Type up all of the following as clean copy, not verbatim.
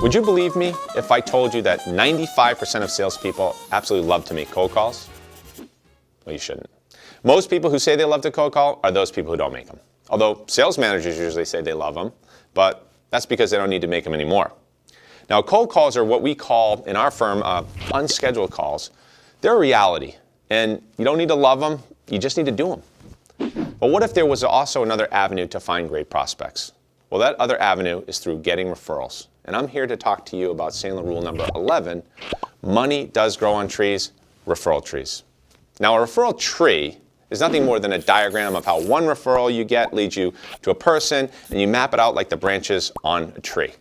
Would you believe me if I told you that 95% of salespeople absolutely love to make cold calls? Well, you shouldn't. Most people who say they love to cold call are those people who don't make them. Although sales managers usually say they love them, but that's because they don't need to make them anymore. Now, cold calls are what we call, in our firm, unscheduled calls. They're a reality, and you don't need to love them, you just need to do them. But what if there was also another avenue to find great prospects? Well, that other avenue is through getting referrals. And I'm here to talk to you about Sandler rule number 11, money does grow on trees, referral trees. Now, a referral tree is nothing more than a diagram of how one referral you get leads you to a person, and you map it out like the branches on a tree.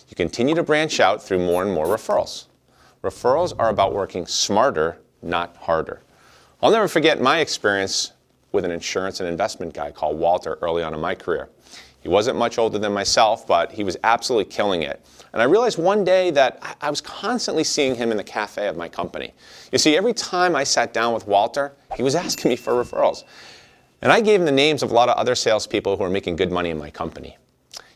You continue to branch out through more and more referrals. Referrals are about working smarter, not harder. I'll never forget my experience with an insurance and investment guy called Walter early on in my career. He wasn't much older than myself, but he was absolutely killing it. And I realized one day that I was constantly seeing him in the cafe of my company. You see, every time I sat down with Walter, he was asking me for referrals. And I gave him the names of a lot of other salespeople who were making good money in my company.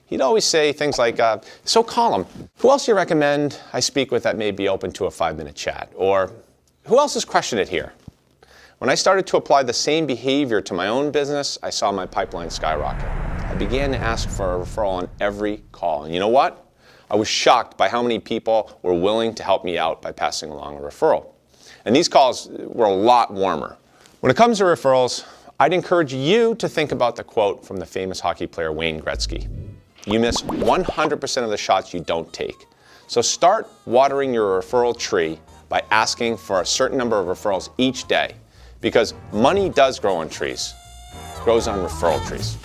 He'd always say things like, so Colin, who else do you recommend I speak with that may be open to a 5-minute chat? Or who else is crushing it here? When I started to apply the same behavior to my own business, I saw my pipeline skyrocket. I began to ask for a referral on every call. And you know what? I was shocked by how many people were willing to help me out by passing along a referral. And these calls were a lot warmer. When it comes to referrals, I'd encourage you to think about the quote from the famous hockey player Wayne Gretzky. You miss 100% of the shots you don't take. So start watering your referral tree by asking for a certain number of referrals each day. Because money does grow on trees. It grows on referral trees.